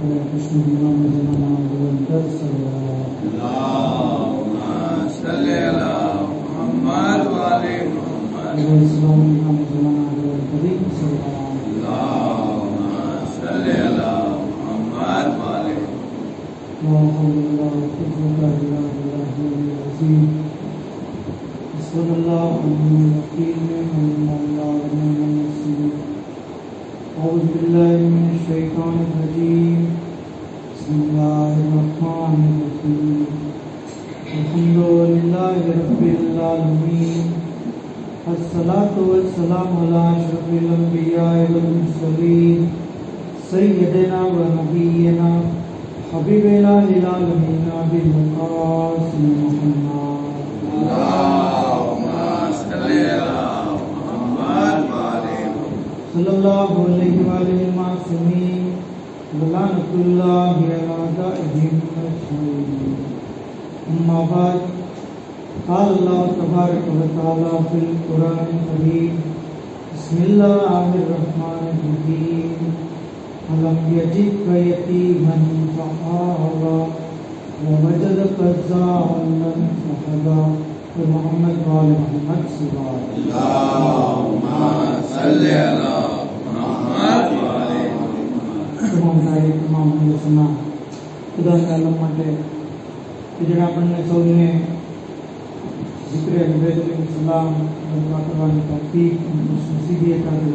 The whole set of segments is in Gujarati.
कृष्ण अस्सलातु वस्सलामु अला अशरफिल अंबिया वल मुरसलीन सय्यदिना व नबियना हबीबिना लिल आलमीन बिल मुकासिम मुहम्मद अल्लाहुम्मा सल्ली अला मुहम्मद व आले सल्लल्लाहु अलैहि व आलिहि मासूमीन व लानतुल्लाहि अला दाइहिम अजमईन अम्मा बाद قال الله تبارك وتعالى في القرآن الكريم بسم الله الرحمن الرحيم ألم يجدك يتيما فآوى ووجدك ضالا فهدى محمد وآل محمد صلى اللهم صل على محمد وآل محمد तमाम सुना खुदा के आलम માટે જેણે આપણને સૌને जिक्र सलाम करवाने तौफीक नसीबी अता करी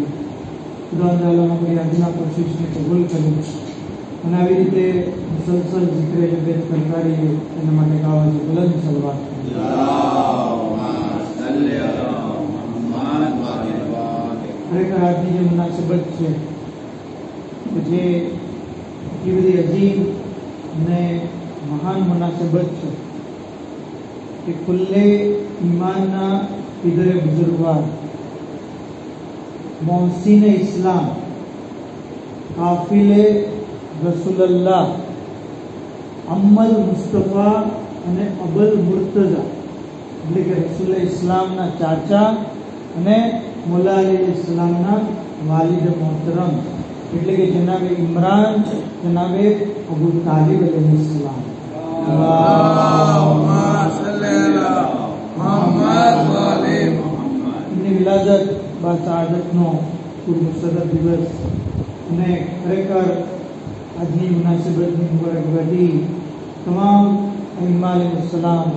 खुदा ताला अपनी अदना कोशिश ने कबूल करी અને આવી રીતે મુસલસલ जिक्र જબેત કરતા રહીએ એના માટે ગાવા છે બુલંદ સલવાત ખરેખર આજની જે મુનાસબત છે જે એ બધી અજીબ અને મહાન મુનાસબત છે कि खुले ईमानना इधर बुजुर्गवार मोहसिन इस्लाम काफिले रसूलुल्लाह अम्मल मुस्तफा અને અબલ મુર્તઝા એટલે કે રસૂલ ઇસ્લામના ચાચા અને મોલા અલી ઇસ્લામના વાલિદ મોહતરમ એટલે કે જનાબે ઇમરાન જનાબે અબુ તાલિબ અલૈહિસ્સલામ अल्लाहुम्मा सल्ली अला मुहम्मद व आले मुहम्मद इनकी विलादत बासादतनो पुरमुसरत दिवस અને ખરેખર આજની મુનાસબતની મુબારક બધી તમામ અઈમ્મા અલૈહિસ્સલામ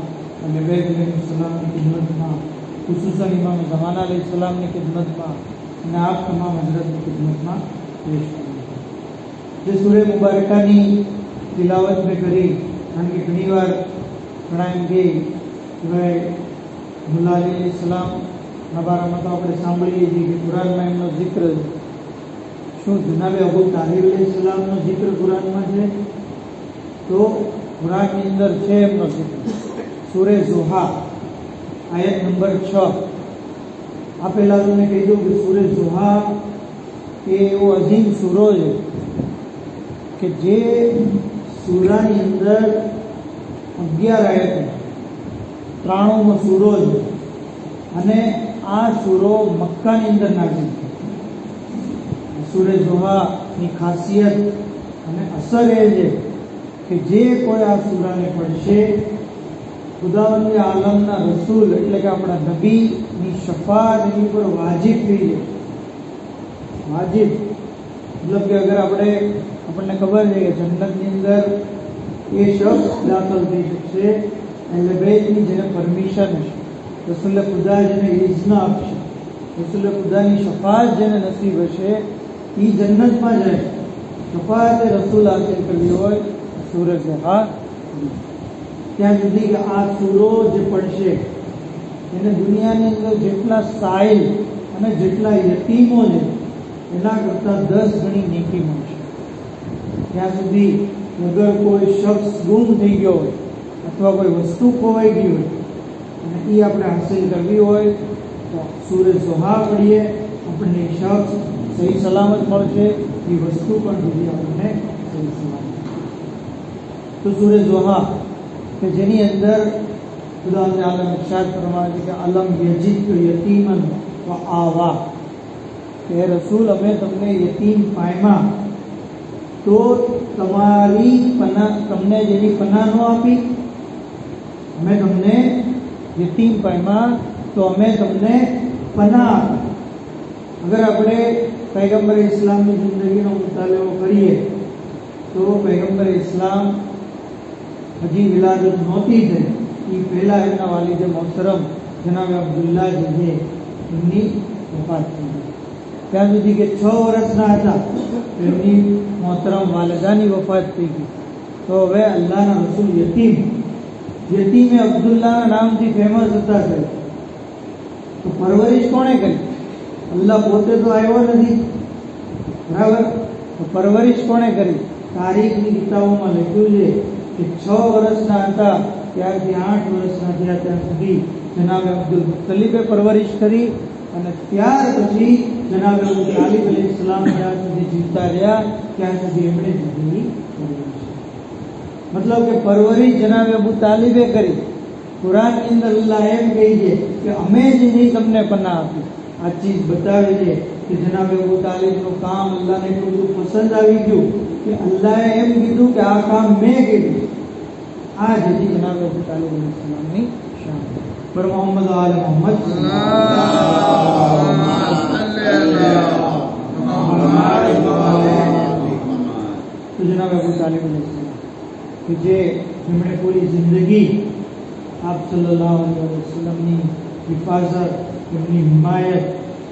અને બેગ અલૈહિસ્સલામની ખિદમતમાં ખુસૂસન ઇમામ ઝમાના અલૈહિસ્સલામની ખિદમતમાં અને આપ તમામ હઝરતની ખિદમતમાં પેશ કરું જે સૂરે મુબારકાની તિલાવત મેં કરી કારણ કે ઘણીવાર ઘણા એમ કહે કે ભાઈ મુલ્લા અલી ઇસ્લામના બારામાં તો આપણે સાંભળીએ છીએ કે કુરાનમાં એમનો જિક્ર શું જનાબે અબુ તાલિબ અલી ઇસ્લામનો જિક્ર કુરાનમાં છે તો કુરાનની અંદર છે એમનો જિક્ર સૂરે ઝુહા આયત નંબર 6 આ પહેલાં તમને કહી દઉં કે સૂરે ઝુહા એ એવો અજીમ સૂરો છે કે જે सूरानी अंदर 11 आयत 93मो सूरो है અને આ સૂરો મક્કાની અંદર નાઝિલ થયો સૂરે ઝુહાની ખાસિયત અને અસર એ છે કે જે કોઈ આ સૂરાને પડશે ખુદાવંદ આલમના રસૂલ એટલે કે આપણા નબીની શફાત એની પર વાજિબ થઈ જાય વાજિબ मतलब કે અગર આપણને ખબર છે કે જન્નતની અંદર એ શખ્સ દાખલ થઈ શકશે એટલે બેની જેને પરમિશન હશે રસૂલ ખુદા જેને ઇઝ્ન આપશે રસૂલ ખુદાની શફાત જેને નસીબ હશે એ જન્નતમાં જાય શફાત રસૂલ હાસિલ કરવી હોય સૂરે ઝુહા ત્યાં સુધી કે આ સૂરો જે પડશે એને દુનિયાની અંદર જેટલા સાઇલ અને જેટલા યતીમો છે એના કરતાં 10 ગણી નેકી મળશે ત્યાં સુધી અગર કોઈ શખ્સ ગુમ થઈ ગયો હોય અથવા કોઈ વસ્તુ ખોવાઈ ગઈ હોય અને એ આપણે હાસિલ કરવી હોય તો સૂરે ઝુહા પઢીએ આપણને શખ્સ સહી સલામત મળશે એ વસ્તુ પણ બીજી આપણને સહી સલામત તો સૂરે ઝુહા કે જેની અંદર ખુદાવંદ આલમ ઇરશાદ ફરમાવે છે કે અલમ યજીદ યતીમન વ આવા કે રસૂલ અમે તમને યતીમ પામ્યા તો તો તમને જેની પનાહ ન આપી, અમે તમને યતીમ પામ્યા તો અમે તમને પનાહ આપી. અગર આપણે પૈગંબર ઇસ્લામની જિંદગીનો મુતાલવો કરીએ તો પૈગંબર ઇસ્લામ હજી વિલાદત નહોતી થઈ એ પહેલા એમના વાલિદ મોહતરમ જનાબ અબ્દુલ્લાહ જે એમની વફાત થઈ ગઈ. ત્યાં સુધી કે 6 વર્ષના હતા એમની મોહતરમ વાલિદાની વફાત થઈ ગઈ. તો હવે અલ્લાહના રસૂલ યતીમે અબ્દુલ્લાહના નામથી ફેમસ હતા છે. તો પરવરિશ કોણે કરી? અલ્લાહ પોતે તો આવ્યો નથી, બરાબર? તો પરવરિશ કોણે કરી? તારીખની કિતાબોમાં લખ્યું છે કે 6 વર્ષના હતા ત્યારથી 8 વર્ષના થયા ત્યાં સુધી જનાબે અબ્દુલ મુત્તલિબે પરવરિશ કરી, અને ત્યાર પછી જનાબે અબુ તાલિબ અલૈહિસ્સલામ જ્યાં સુધી જીવતા રહ્યા ત્યાં સુધી એમણે જિંદગી કરી. મતલબ કે પરવરિશ જનાબે અબુ તાલિબે કરી. કુરાનની અંદર અલ્લાહ એમ કહે છે કે અમે જ નહીં તમને પનાહ આપી. આ ચીજ બતાવે છે કે જનાબે અબુ તાલિબનું કામ અલ્લાહને એટલું બધું પસંદ આવી ગયું કે અલ્લાહે એમ કીધું કે આ કામ મેં કીધું. આ જ હતી જનાબે અબુ તાલિબ અલૈહિસ્સલામની શાન. પર મોહમ્મદ આલ મોહમ્મદ તો જનાબે અબુ તાલિબ અલૈહિસ્સલામ કે જેમણે પૂરી જિંદગી આપ સલ્લલ્લાહુ અલૈહિ વસલ્લમની હિફાજત, એમની હિમાયત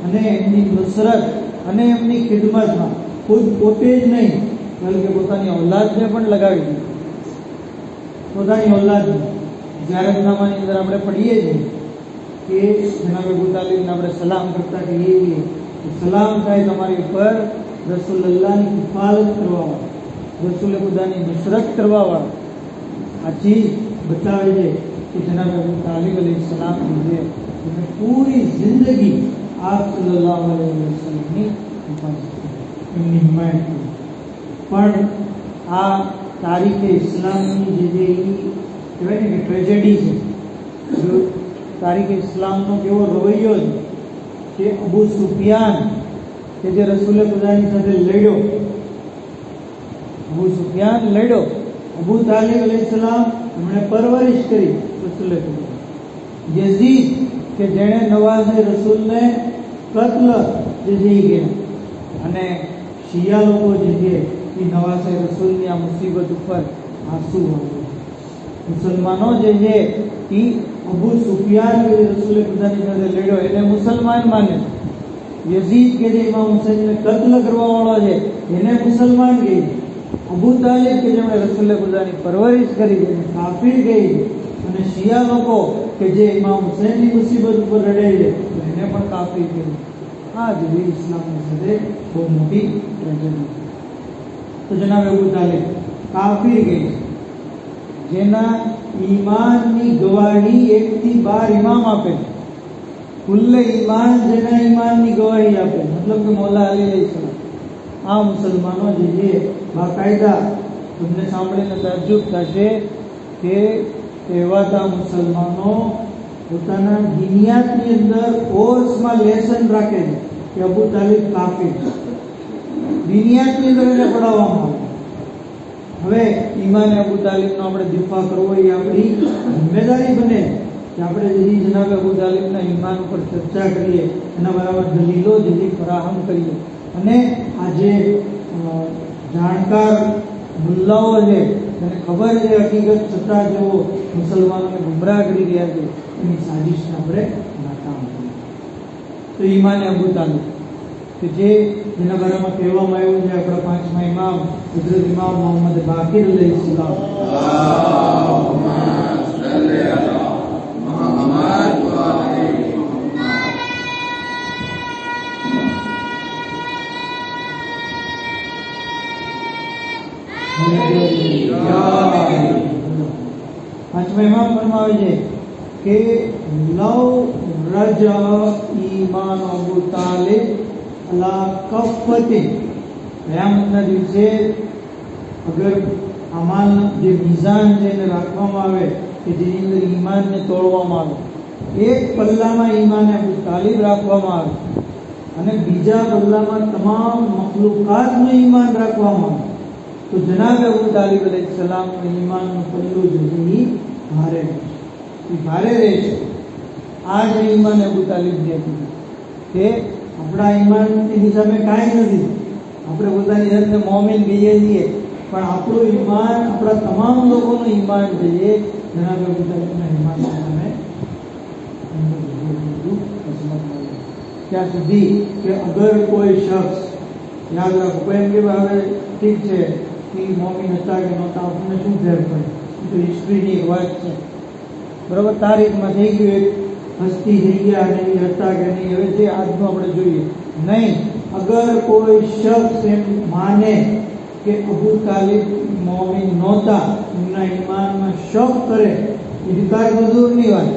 અને એમની નુસરત અને એમની ખિદમતમાં ખુદ પોતે જ નહીં બલકે પોતાની ઔલાદને પણ લગાવી દીધી. પોતાની ઔલાદને જાહેરનામાની અંદર આપણે પઢીએ છીએ કે જનાબે અબુ તાલિબને આપણે સલામ કરતા કહીએ છીએ કે સલામ થાય તમારી ઉપર રસૂલુલ્લાહની હિફાજત કરવાવાળા, રસૂલે ખુદાની નુસરત કરવાવાળા. આ ચીજ બતાવે છે કે જનાબ અબુ તાલિબ અલૈહિસ્સલામ જે પૂરી જિંદગી આપ સલ્લલ્લાહુ અલૈહિ વસલ્લમની હિફાજત કરી, એમની હિમાયત કરી. પણ આ તારીખે ઇસ્લામની જે કહેવાય ને કે ટ્રેજેડી છે, જો તારીખે ઇસ્લામનો કેવો રવૈયો છે કે અબુ સુફિયાન કે જે રસૂલે ખુદાની સાથે લડ્યો, અબુ સુફિયાન લડ્યો, અબુ તાલિબ અલૈહિસ્સલામ એમણે પરવરિશ કરી રસૂલે ખુદા. યઝીદ કે જેણે નવાઝે રસૂલને કત્લ જે જઈ ગયા, અને શિયા લોકો જે છે એ નવાઝે રસૂલની આ મુસીબત ઉપર આંસુ આવે. મુસલમાનો જે છે એ અબુ સુફિયાન કે જે રસૂલે ખુદાની સાથે લડ્યો એને મુસલમાન માને. યઝીદ કે જે ઇમામ હુસૈનને કત્લ કરવા વાળો છે એને મુસલમાન કહે. અબુ તાલિબ કે જેમણે રસૂલે ખુદાની પરવરિશ કરી એને કાફિર કહી. અને શિયા લોકો કે જે ઇમામ હુસૈનની મુસીબત ઉપર લડે છે એને પણ કાફિર કહી. આ જ ઇસ્લામની સાથે બહુ મોટી ટ્રેજેડી છે. તો જનાબે અબુ તાલિબ કાફિર કહી છે, જેના ઈમાનની ગવાહી 1 થી 12 ઇમામ આપે છે. કુલ્લે ઈમાન જેના ઈમાનની ગવાહી આપે, મતલબ કે મૌલા અલી અલૈહિસ્સલામ. આ મુસલમાનો જે છે બાકાયદા, તમને સાંભળીને તાજ્જુબ થશે કે કહેવાતા મુસલમાનો પોતાના દિનિયાતની અંદર કોર્સમાં લેસન રાખે છે કે અબુ તાલિબ કાફિર છે. દિનિયાતની અંદર એને પડાવવામાં આવે. હવે ઈમાને અબુ તાલિબનો આપણે દિફા કરવો એ આપણી જિમ્મેદારી બને કે આપણે જે જનાબે અબુ તાલિબના ઈમાન ઉપર ચર્ચા કરીએ, એના બરાબર દલીલો જે ફરાહમ કરીએ. અને આ જે જાણકાર મુલ્લાઓ છે તેને ખબર છે હકીકત છતાં જેઓ મુસલમાનોને ગુમરાહ કરી રહ્યા છે એની સાજિશને આપણે નાકામ કરીએ. તો ઈમાને અબુ તાલિબ કે જેના બારામાં કહેવામાં આવ્યું છે આપણા 5મા ઇમામ હઝરત ઇમામ મોહમ્મદ બાકિર અલૈહિસ્સલામ પાંચમા ઇમામ ફરમાવે છે કે લવ રજા ઈમાન અબુ તાલિબ અલા કફતે, કયામતના દિવસે અગર અમાલ જે મિઝાન છે એને રાખવામાં આવે કે જેની અંદર ઈમાનને તોડવામાં આવે, એક પલ્લામાં ઈમાન અબુ તાલિબ રાખવામાં આવે અને બીજા પલ્લામાં તમામ મખલુકાતનું ઈમાન રાખવામાં આવે, तो जनाब अबू तालिब अलैहिस्सलाम નું ઈમાનનું પલ્લું જે છે એ ભારે રહેશે. આ જે ઈમાન અબુ તાલિબને હતું કે આપણા ઈમાનની સામે કાંઈ નથી, આપણે પોતાની જાતને મોમિન કહીએ છીએ, પણ આપણું ઈમાન, આપણા તમામ લોકોનું ઈમાન છે એ જનાબ અબુ તાલિબના ઈમાન સામે ત્યાં સુધી કે અગર કોઈ શખ્સ, યાદ રાખો, કોઈ એમ કે હવે ઠીક છે કે મોમિન હતા કે નહોતા, આપણને શું ફેર પડે, તો હિસ્ટ્રીની એક વાત છે, બરાબર. તારીખમાં થઈ ગયું, એક હસ્તી થઈ ગયા અને એ હતા કે નહીં, હવે જે આજનું આપણે જોઈએ નહીં. અગર કોઈ શખ્સ એમ માને કે અબુ તાલિબ મોમિન નહોતા, એમના ઈમાનમાં શક કરે, ઇનકાર તો દૂરની વાત,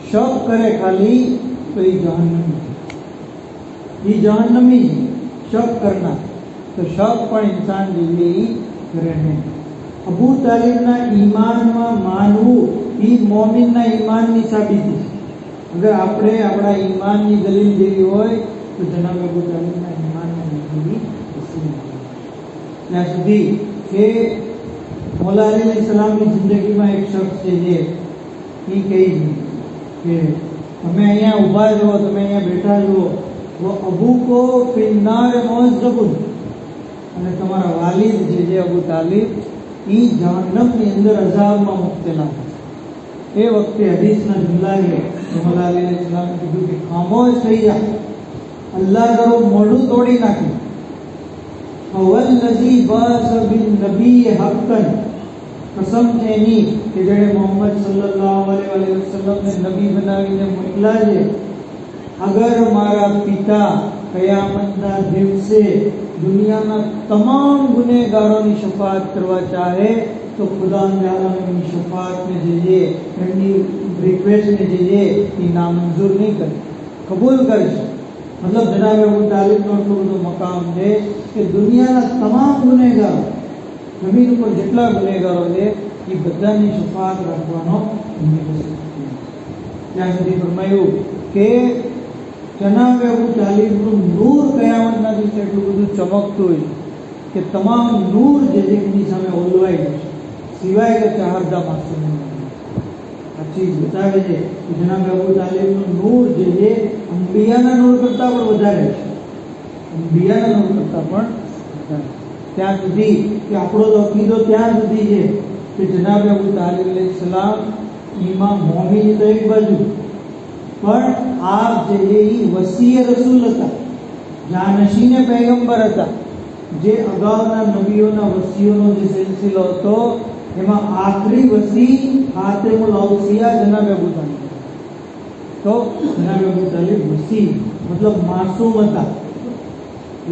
શક કરે ખાલી, તો એ जहन्नमी शक करना, तो शक पण इंसान जेवी करे नहीं. अबू तालिबना ईमानमां मानवू ई मोमिनना ईमाननी साबिती छे. अगर आपणे आपणा ईमाननी दलील जेवी होय तो जनाब अबू तालिबना ईमाननी जेवी हसी. ત્યાં સુધી કે मौला अली अलैहिस्सलामनी जिंदगीमां एक शख्स छे जे ई कही के તમે અહીંયા ઊભા છો, તમે અહીંયા બેઠા છો, वो अबू को फिन्नार मुअज़्ज़बुन, અને તમારા વાલિદ જે અબુ તાલિબ એ જહન્નમની અંદર અઝાબમાં મુક્તેલા છે. એ વખતે હદીસના જુમલાએ મૌલા અલી अलैहिस्सलाम કીધું કે ખામોશ થઈ જા, અલ્લાહ તારું મોઢું તોડી નાખે. વલ્લઝી બાસ બિન નબી હક્કન, કસમ છે એની કે જેણે મોહમ્મદ સલ્લલ્લાહુ અલૈહિ વસલ્લમને નબી બનાવીને મોકલા છે. अगर मारा पिता कयामतना दिवसे दुनियाना तमाम गुनेगारों शफात करवा चाहे तो खुदा आलम शफात में जे एमनी रिक्वेस्ट में जे नामंजूर नहीं करे, कबूल करे. मतलब जनाब अबू तालिब नो એટલો બધો મકામ છે કે દુનિયાના તમામ ગુનેગારો, જમીન ઉપર જેટલા ગુનેગારો છે એ બધાની શફાત રાખવાનો એમની પાસે. ત્યાં સુધી ફરમાયું કે जनाब अबू तालिबનું નૂર કયામતના દિવસે એટલું બધું ચમકતું હોય કે તમામ નૂર જે એમની સામે ઓલવાઈ જશે, સિવાય કે ચાહરદા માસૂમ. આ ચીજ બતાવે છે કે જનાબ અબુ તાલિબનું નૂર જે છે અંબિયાના નૂર કરતાં પણ વધારે છે, અંબિયાના નૂર કરતાં પણ વધારે. ત્યાં સુધી કે આપણો તો અકીદો ત્યાં સુધી છે કે જનાબ અબુ તાલિબ अलैहिस्सलाम ઈમામ મોમિન તો એક બાજુ, પણ आप जे वसीय रसूल था, जानशीने पैगंबर था, जे अगाउना नबीओना वसीओनो जे सिलसिलो हतो एमां आखरी वसी खातिमुल औसिया जनाब अबू तालिब. तो जनाब अबू तालिब वसी मतलब मासूम था,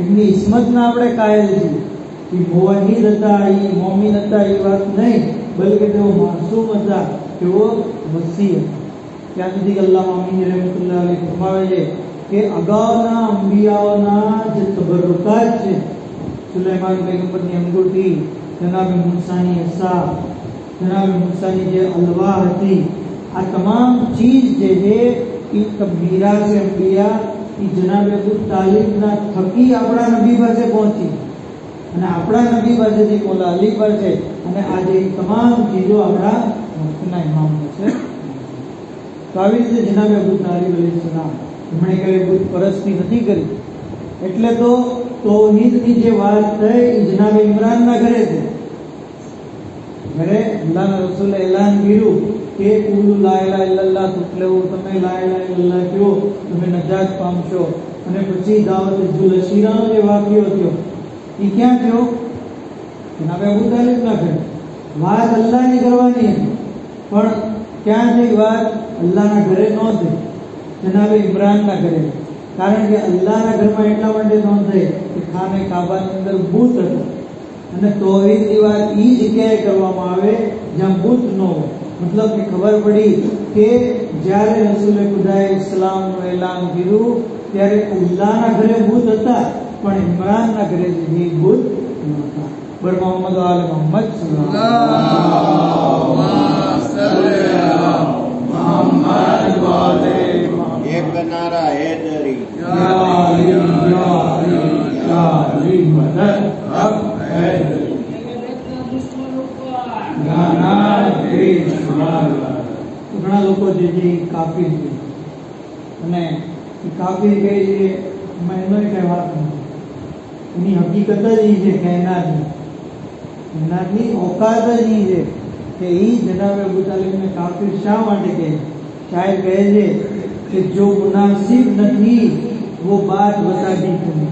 एमनी इस्मतना आपणे कायल छीए. ई मुवहिद था, ई मोमिन था, ई वात नहीं, बल्कि तेओ मासूम था, तेओ वसी था. ત્યાં સુધી અલ્લાહ મામીન રહેમતુલ્લાહ અલૈહ ફરમાવે છે કે અગાઉના અંબિયાઓના જે તબરુકાત છે, સુલેમાન પૈગંબરની અંગૂઠી, જનાબે મૂસાની અસા, જનાબે મૂસાની જે અલવા હતી, આ તમામ ચીજ જે છે એ મીરાસે અંબિયા એ જનાબે અબુ તાલિબના થકી આપણા નબી પાસે પહોંચી અને આપણા નબી પાસેથી મૌલા અલી પાસે, અને આજે તમામ ચીજો આપણા વખતના ઇમામ પાસે. તો આવી રીતે જનાબે અબુ તાલિબ अलैहिस्सलाम એમણે કઈ બુત પરસ્તી નથી કરી. એટલે તો તૌહીદની જે વાત થઈ એ જનાબે ઇમરાનના ઘરે થઈ. ઘરે અલ્લાહના રસૂલે એલાન કર્યું કે કુલુ લા ઇલાહા ઇલ્લલ્લાહ તુફલિહુ, તમે લા ઇલાહા ઇલ્લલ્લાહ કહો તમે નજાત પામશો. અને પછી દાવત જુલ અશીરાનો જે વાક્યો થયો એ ક્યાં થયો? જનાબે અબુ તાલિબના ઘરે. વાત અલ્લાહની કરવાની હતી, પણ ક્યાં થઈ વાત? અલ્લાહના ઘરે ન થઈ, જનાબે ઇમરાનના ઘરે. કારણ કે અલ્લાહના ઘરમાં એટલા માટે ન થઈ કે ખાને કાબાની અંદર બુત હતા, અને તૌહીદની વાત એ જગ્યાએ કરવામાં આવે જ્યાં બુત ન હોય. मतलब કે ખબર પડી કે જ્યારે રસૂલે ખુદાએ ઇસ્લામનું એલાન કર્યું ત્યારે અલ્લાહના ઘરે બુત હતા, પણ ઇમરાનના ઘરે જે બુત નહોતા. બર મોહમ્મદ આલ મોહમ્મદ एक नारा हैदरी ઘણા લોકો જે છે એ કાફીર છે અને એ કાફીર કહે છે એમાં એનો કઈ વાત નથી. એની હકીકત જ એ છે કહેનારની औकात જ એ છે કે એ જનાબ અબુ તાલિબને કાફીર શા માટે કહે? શાયદ કહે છે कि जो मुनासिब नहीं वो बात बता दी तूने,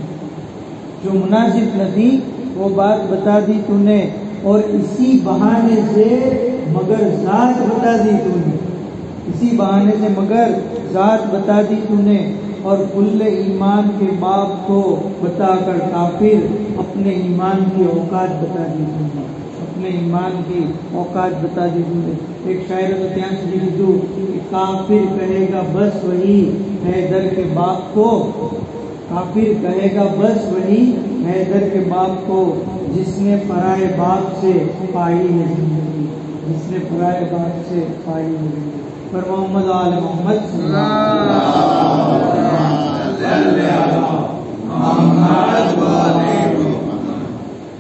जो मुनासिब नहीं वो बात बता दी तूने, और इसी बहाने से मगर जात बता दी तूने, इसी बहाने से मगर जात बता दी तूने, और कुल्ले ईमान के बाप को बताकर काफिर अपने ईमान की औकात बता दी तूने, अपने ईमान की औकात बता दी तूने. एक शायर तो ત્યાં સુધી કીધું कि काफिर कहेगा बस वही हैदर के बाप को, काफिर कहेगा बस वही हैदर के बाप को, जिसने पराए बाप से पाई है जिंदगी, जिसने पराए बाप से पाई है जिंदगी. पर मोहम्मद आल मोहम्मद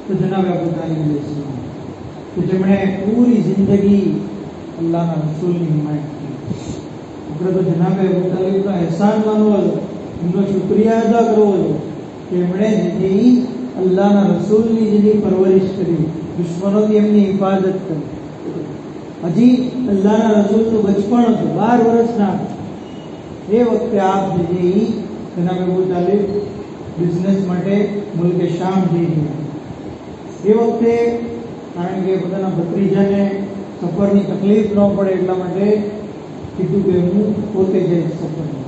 तो जनाब अबू तालिब तो જેમણે પૂરી જિંદગી અલ્લાહના રસૂલની હિમાયત કરી. આપણે તો જનાબ અબુ તાલિબનો એહસાન માનવો છે, એમનો શુક્રિયા અદા કરવો છે કે એમણે જે અલ્લાહના રસૂલની જે પરવરિશ કરી, દુશ્મનોથી એમની હિફાજત કરી. હજી અલ્લાહના રસૂલનું બચપણ હતું, 12 વર્ષના. એ વખતે આપ જે જનાબ અબુ તાલિબ બિઝનેસ માટે મુલ્કે શામ જઈ ગયા. એ વખતે કારણ કે પોતાના ભત્રીજાને સફરની તકલીફ ન પડે એટલા માટે કીધું કે હું પોતે જઈશ સફરમાં.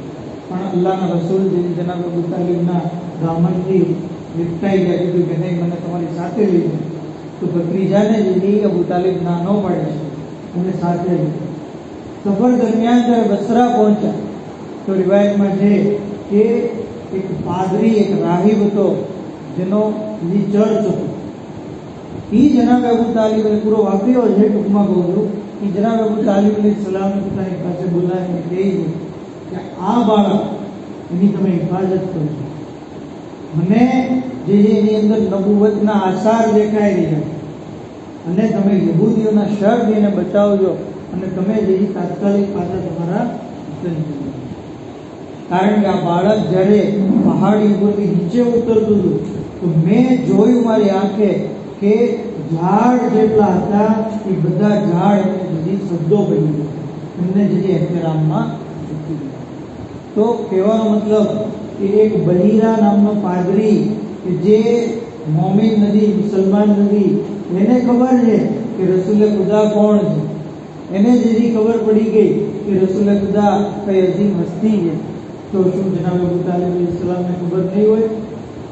પણ અલ્લાહના રસૂલ જે જનાબ અબુ તાલિબના દામનથી લીપટાઈ ગયા, કીધું કે નહીં, મને તમારી સાથે લઈ જાય. તો ભત્રીજાને જે અબુ તાલિબ ના ન પાડે છે એને સાથે લીધો. સફર દરમિયાન જ્યારે બસરા પહોંચ્યા તો રિવાયતમાં છે કે એક પાદરી, એક રાહિબ હતો જેનો જે ચર્ચ હતો. એ જનાબ અબુ તાલિબને પૂરો વાક્યો છે, ટૂંકમાં કહું છું કે જનાબ અબુ તાલિબ અલૈહિસ્સલામને પોતાની પાસે બોલાવીને કહે છે કે આ બાળક એની તમે હિફાજત કરજો. મને જે એની અંદર નબુવતના આસાર દેખાઈ રહ્યા અને તમે યહૂદીઓના શરથી એને બચાવજો અને તમે જે તાત્કાલિક પાછા તમારા વતન જજો. કારણ કે આ બાળક જ્યારે પહાડી ઉપરથી નીચે ઉતરતું હતું તો મેં જોયું મારી આંખે કે ઝાડ જેટલા હતા એ બધા ઝાડ એમને શબ્દો પડી ગયા, એમને જે એહતરામમાં મૂકી દીધા. તો કહેવાનો મતલબ કે એક બહીરા નામનો પાદરી કે જે મોમિન નથી, મુસલમાન નથી, એને ખબર છે કે રસૂલે ખુદા કોણ છે, એને જેથી ખબર પડી ગઈ કે રસૂલે ખુદા કઈ અઝીમ હસ્તી છે, તો શું જનાબ અબુ તાલિબ અલૈહિસ્સલામને ખબર નહીં હોય?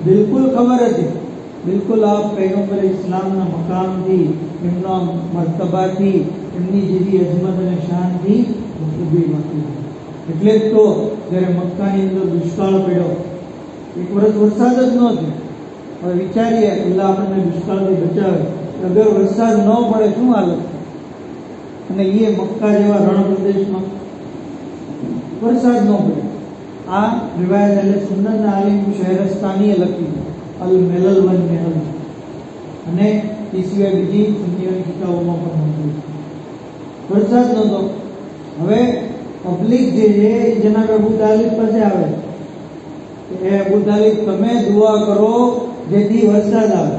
બિલકુલ ખબર હતી. બિલકુલ આપ પૈગંબર ઇસ્લામના મકામથી, એમના મર્તબાથી, એમની જેવી અજમત અને શાનથી ઊભી વાંકી. એટલે જ તો જ્યારે મક્કાની અંદર દુષ્કાળ પડ્યો, એક વર્ષ વરસાદ જ નહોતો. હવે વિચારીએ અલ્લાહ આપણને દુષ્કાળથી બચાવે, અગર વરસાદ ન પડે શું હાલત? અને એ મક્કા જેવા રણ પ્રદેશમાં વરસાદ ન પડે. આ રિવાયત એટલે સુન્નતના આલિમ શહેરસ્તાનીએ લખી અલ મેલલ વન મેહલ, અને એ સિવાય બીજી સુન્નીઓની કિતાબોમાં પણ નોંધ્યું છે. વરસાદ નહોતો. હવે પબ્લિક જે છે એ જનાબ અબુ તાલિબ પાસે આવે કે એ અબુ તાલિબ તમે દુઆ કરો જેથી વરસાદ આવે.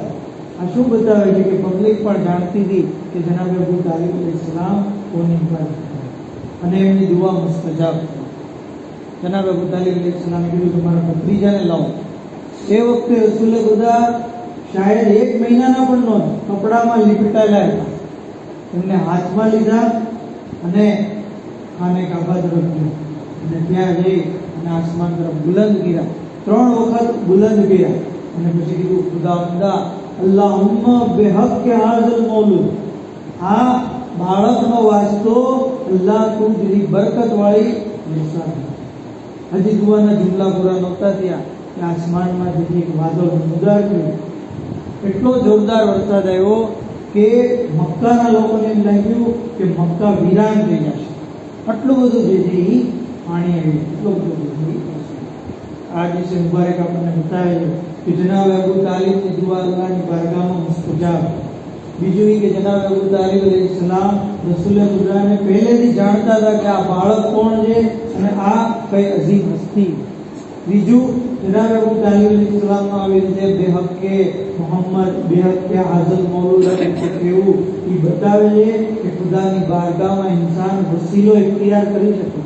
આ શું બતાવે છે કે પબ્લિક પણ જાણતી હતી કે જનાબ અબુ તાલિબ અલૈહિસ્સલામ કોની હિફાજત કરે અને એમની દુઆ મુસ્તજાબ. જનાબ અબુ તાલિબ અલૈહિસ્સલામે કીધું તમારા ભત્રીજાને લાવો. એ વખતે રસૂલે ખુદા શાયદ 1 મહિનાના પણ નહોતા, કપડામાં લીપટાયેલા હતા. એમને હાથમાં લીધા અને ખાને કાબા તરફ ગયા અને ત્યાં જઈ અને આસમાન તરફ બુલંદ કર્યા. 3 વખત બુલંદ કર્યા અને પછી કીધું ખુદાવંદા અલ્લાહુમ્મા બિહક્ક હાઝલ મૌલૂદ, આ બાળકનો વાસ્તો અલ્લાહ તું જેની બરકત વાળી વરસાદ. હજી દુઆના જુમલા પૂરા નહોતા થયા કે આસમાનમાં જે એક વાદળ નમદાર થયું. એટલો જોરદાર વરસાદ આવ્યો કે મક્કાના લોકોને એમ લાગ્યું કે મક્કા વિરાન થઈ જશે. આટલું બધું જે છે એ પાણી આવ્યું, એટલો બધો જે છે. આ દિવસે મુબારક આપણને બતાવે છે કે જનાબ અબુ તાલિબની દુઆ અલ્લાહની બારગાહમાં મુસ્તજાબ. બીજું એ કે જનાબ અબુ તાલિબ અલૈહિસ્સલામ રસૂલ ખુદાને પહેલેથી જાણતા હતા કે આ બાળક કોણ છે અને આ કઈ અઝીમ હસ્તી. ત્રીજું, જનાબ અબુ તાલિબ અલૈહિસ્સલામનો આવી રીતે બેહકે મોહમ્મદ બેહકે હાઝર મૌલૂદ કેવું એ બતાવે છે કે ખુદાની બારગાહમાં ઇન્સાન વસીલો ઇખ્તિયાર કરી શકે.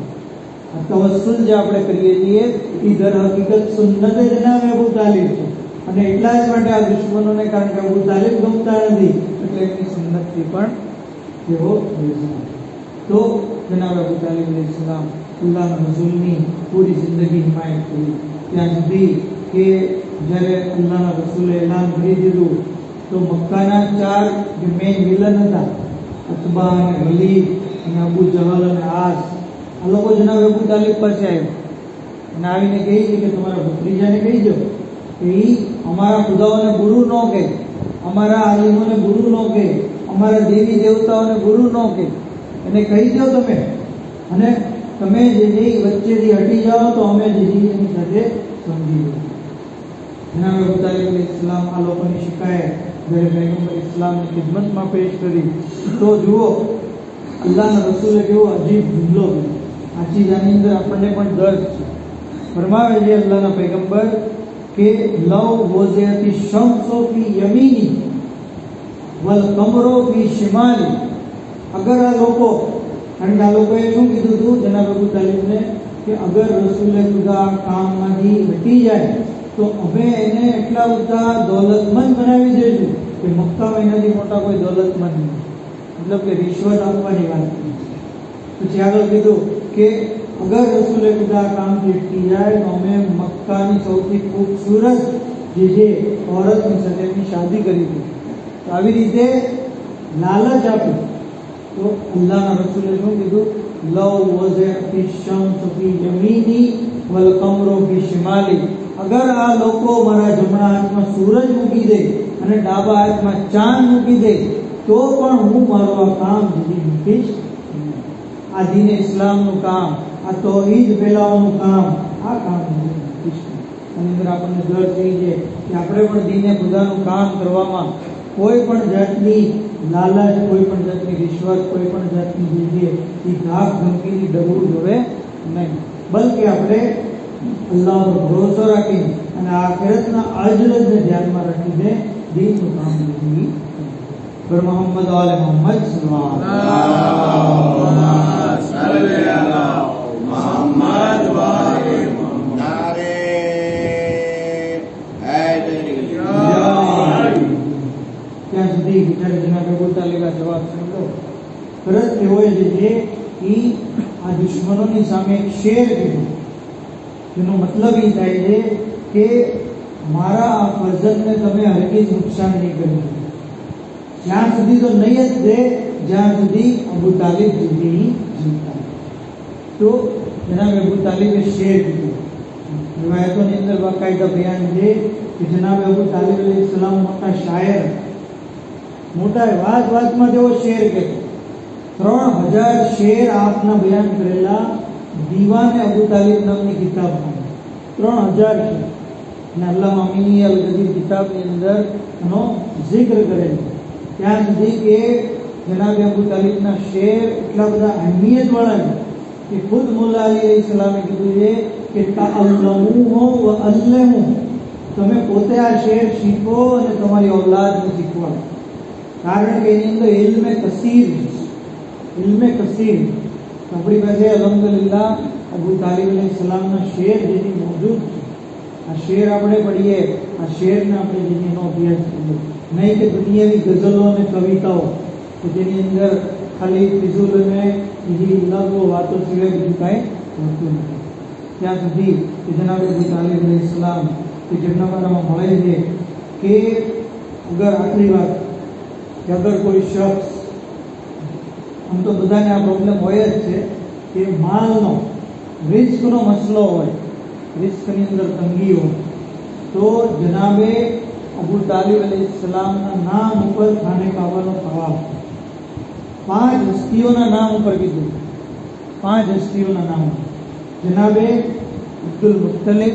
આ તવસ્સુલ જે આપણે કરીએ છીએ એ દર હકીકત સુન્નતે જનાબ અબુ તાલિબ છે અને એટલા જ માટે આ દુશ્મનોને કારણ કે અબુ તાલિબ ગમતા નથી એટલે એમની સુન્નતથી પણ તેઓ તો જનાબ અબુ તાલિબ અલૈહિસ્સલામ અલ્લાહના રસૂલની પૂરી જિંદગી હિમાયત કરી ત્યાં સુધી કે જ્યારે અલ્લાહના રસૂલે એલાન કરી દીધું તો મક્કાના 4 જે મેઇન વિલન હતા અતબા અને વલીદ અને અબુ જહલ અને આસ, આ લોકો જનાબ અબુ તાલિબ પાસે આવ્યા અને આવીને કહે છે કે તમારા ભત્રીજાને કહી દો કે અમારા ખુદાઓને ગુરુ ન કહે, અમારા આલિમોને ગુરુ ન કહે, અમારા દેવી દેવતાઓને ગુરુ ન કહે, એને કહી દો તમે અને તમે જે વચ્ચેથી હટી જાઓ તો અમે જે એની સાથે સમજી લઈએ. જનાબ અબુ તાલિબ અલૈહિસ્સલામ આ લોકોની શિકાયત જ્યારે પૈગંબર ઇસ્લામની ખિદમતમાં પેશ કરી તો જુઓ અલ્લાહના રસૂલે કેવો અજીબ જુમલો કર્યો. આ ચીજ આની અંદર આપણને પણ દર્દ છે. ફરમાવે છે અલ્લાહના પૈગંબર કે લવ વોઝિયતી શમ્સો ફી યમીની વલ કમરો ફી શિમાલી. અગર આ લોકો, કારણ કે આ લોકોએ શું કીધું હતું જનાબ અબુ તાલિબને કે અગર રસૂલે ખુદા કામમાંથી હટી જાય તો અમે એને એટલા બધા દોલતમંદ બનાવી દઈશું કે મક્કામાં એનાથી મોટા કોઈ દોલતમંદ નહીં. મતલબ કે રિશ્વત આપવાની વાત કરી. પછી આગળ કીધું કે અગર રસૂલે ખુદા કામથી હટી જાય તો અમે મક્કાની સૌથી ખૂબસૂરત જે ઓરતની સાથે એમની શાદી કરી હતી. તો આવી રીતે લાલચ આપી તો અલ્લાહના રસૂલે શું કીધું લવ વઝિયતી શમ્સ ફી યમીની વલ કમરો ફી શિમાલી. અગર આ લોકો મારા જમણા હાથમાં સૂરજ મૂકી દે અને ડાબા હાથમાં ચાંદ મૂકી દે તો પણ હું મારું આ કામ જીવી મૂકીશ. આ દીન ઇસ્લામનું કામ, આ તૌહીદ ફેલાવવાનું કામ, આ કામ જીવી મૂકીશ. આની અંદર આપણને ડર થઈ છે કે આપણે પણ દીને ખુદાનું કામ કરવામાં કોઈ પણ જાતની લાલચ, કોઈ પણ જાતની રિશ્વત, કોઈ પણ જાતની જે એ ધાક ધમકીની ડરવું જોવે નહીં, બલકે આપણે અલ્લાહ પર ભરોસો રાખીને અને આખિરતના અજરને ધ્યાનમાં રાખીને દીનનું કામ કરવું. પર મોહમ્મદ વાલે મોહમ્મદ સલ્લલ્લાહુ અલૈહિ વસલ્લમ. નારે હૈદરી. ત્યાં સુધી બિચારા જનાબ અબુ તાલિબે જવાબ સાંભળો. તરત તેઓએ જે છે એ આ દુશ્મનોની સામે એક શેર કીધું. એનો મતલબ એ થાય છે કે મારા આ ફરજનને તમે હરગીજ નુકસાન નહીં કરી શકો. જ્યાં સુધી તો નહીં જ દે જ્યાં સુધી અબુ તાલિબ સુધી જીવતા. તો જનાબ અબુ તાલિબે શેર કીધું. રિવાયતોની અંદર બાકાયદા બયાન છે કે જનાબ અબુ તાલિબ અલૈહિસ્સલામ મોટા શાયર, મોટા વાતમાં તેઓ શેર કહેતો. 3000 શેર આપના બયાન કરેલા દીવાને અબુ તાલિબ નામની કિતાબમાં 3000 શેર અને અલ્લામા અમીની અલ ગદીર કિતાબની અંદર એનો જિક્ર કરેલો. ત્યાં સુધી કે જનાબ અબુ તાલિબના શેર એટલા બધા અહેમિયતવાળા છે કે ખુદ મુલ્લા અલી અલૈહિસ્સલામે કીધું છે કે તઅલ્લમૂહુ વ અલ્લિમૂ, તમે પોતે આ શેર શીખો અને તમારી ઔલાદને શીખવાડો. કારણ કે એની અંદર ઇલ્મે કસીર છે. આપણી પાસે અલ્હમ્દુલિલ્લાહ અબુ તાલિબ અલૈહિસ્સલામના શેર જેની મોજૂદ છે. આ શેર આપણે પઢીએ, આ શેરને આપણે જેનો અભ્યાસ કરીએ, નહીં કે દુનિયાવી ગઝલો અને કવિતાઓ કે જેની અંદર ખાલી ફિઝુલ અને બીજી લઘુ વાતો સિવાય બીજું કાંઈ હોતું નથી. ત્યાં સુધી કે જનાબ અબુ તાલિબ અલૈહિસ્સલામ કે જેમના બારામાં મળે છે કે અગર આખરી વાત કે અગર કોઈ શખ્સ, આમ તો બધાને આ પ્રોબ્લેમ હોય જ છે કે માલનો, રિસ્કનો મસલો હોય, રિસ્કની અંદર તંગી હોય, તો જનાબે અબુ તાલિબ અલૈહિસ્સલામના નામ ઉપર ખાને કાબાનો તવાફ. 5 હસ્તીઓના નામ ઉપર કીધું. 5 હસ્તીઓના નામ જનાબે અબ્દુલ મુત્તલિબ,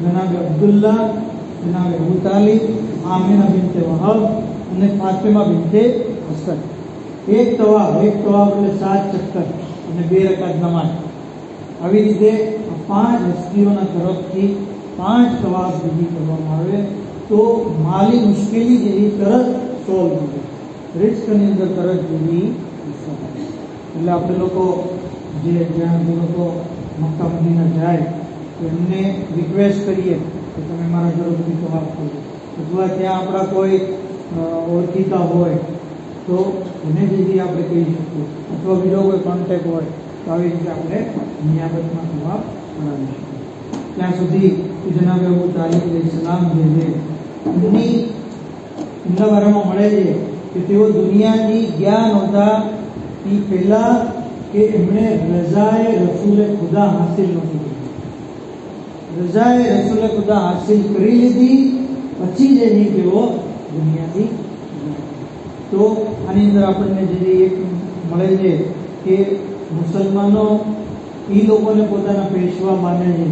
જનાબે અબ્દુલ્લાહ, જનાબે અબુ તાલિબ, આમિના બિન્તે વહબ, અને ફાતિમા બિન્તે હસન. એક તવાફ એટલે 7 ચક્કર અને 2 રકાત નમાઝ. આવી રીતે આ 5 હસ્તીઓના તરફથી 5 તવાફ વિધિ કરવામાં આવે તો માલી મુશ્કેલી જેવી તરત સોલ્વ થઈ જાય, રિસ્કની અંદર તરત જેવી. એટલે આપણે લોકો જ્યાં લોકો મક્કા મદીના જાય તો એમને રિક્વેસ્ટ કરીએ કે તમે મારા તરફથી તવાફ કરો, અથવા ત્યાં આપણા કોઈ ઓળખીતા હોય તો એને જેથી આપણે કહી શકીએ, અથવા બીજો કોઈ કોન્ટેક્ટ હોય તો આવી રીતે આપણે નિયાબતમાં તવાફ કરાવી શકીએ. ત્યાં સુધી જનાબ અબુ તાલિબ અલૈહિસ્સલામ જે છે એમના બારામાં મળે છે કે તેઓ દુનિયાથી ગયા નહોતા એ પહેલા કે એમણે રઝાએ રસૂલે ખુદા હાસિલ નહોતી કરી. રઝાએ રસૂલે ખુદા હાસિલ કરી લીધી પછી જે નહીં તેઓ દુનિયાથી. તો આની અંદર આપણને જે એક મળે છે કે મુસલમાનો એ લોકોને પોતાના પેશવા માને છે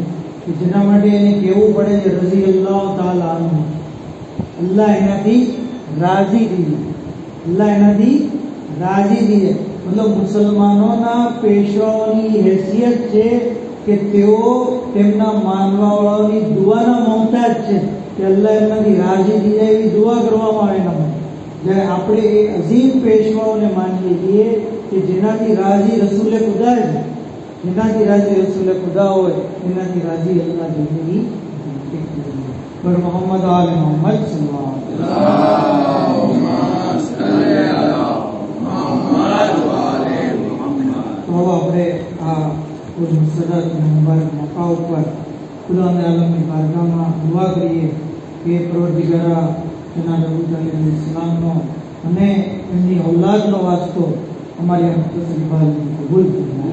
કે જેના માટે એને કહેવું પડે છે રઝી અલ્લાહ તાલા અન્હુ, અલ્લાહ એનાથી રાજી થઈ, અલ્લાહ એનાથી રાજી થઈ જાય. મતલબ મુસલમાનોના પેશવાઓની હેસિયત છે કે તેઓ તેમના માનવાવાળાની દુઆના મોહતાજ છે કે અલ્લાહ એમનાથી રાજી થઈ જાય એવી દુઆ કરવામાં આવે એના માટે. જ્યારે આપણે એ અઝીમ પેશવાઓને માનીએ છીએ કે જેનાથી રાજી રસૂલે ખુદા છે, જેનાથી રાજી રસૂલે ખુદા હોય એનાથી રાજી અલ્લાહ જલ્દી પર મોહમ્મદ આલ મોહમ્મદ સલ્લલ્લાહુ તો આપણે આ મુસદ્દદ મુબારક મકા ઉપર ખુદાને આલમની બારગાહમાં દુઆ કરીએ કે પરવરદિગારા જનાબ અબુ તાલિબ અલૈહિસ્સલામનો અને એમની ઔલાદનો વાસ્તો અમારી મુખ્તસર ઇબાદતને કબૂલ ફરમાવો.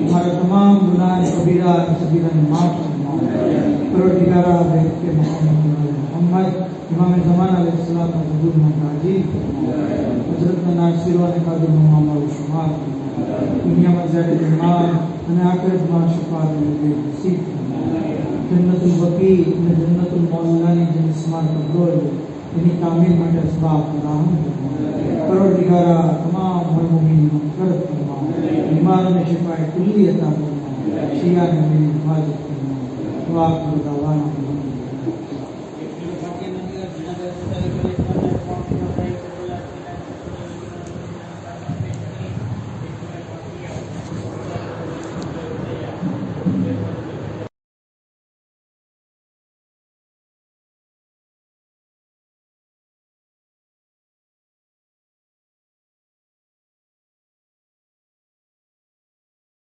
हमारा तमाम गुनाह कबीरा सगीरा माफ फरमाओ. परवरदिगारा के मोहम्मद इमाम ज़मान अलैहिस्सलाम का हुजूर में ताजील फरमाओ. हजरत नासिर ने कादिर मोहम्मद शुमार दुनिया में ज़ाहिर जन्नत અને આખિરતમાં શફાત મેળવે નસીબ જન્નતુલ બકી અને જન્નતુલ મૌલાની જે સ્માર કબરો એની તામીર માટે અસબાબ ફરાહમ ફરમાઓ. પરવરદિગારા તમામ મુમિનીની મગફરત ફરમાઓ. बीमारों में शिफाए कुल्ली अता फरमाओ. शिया ने मेरी हिफाजत फरमाओ. दुआ करो दावाना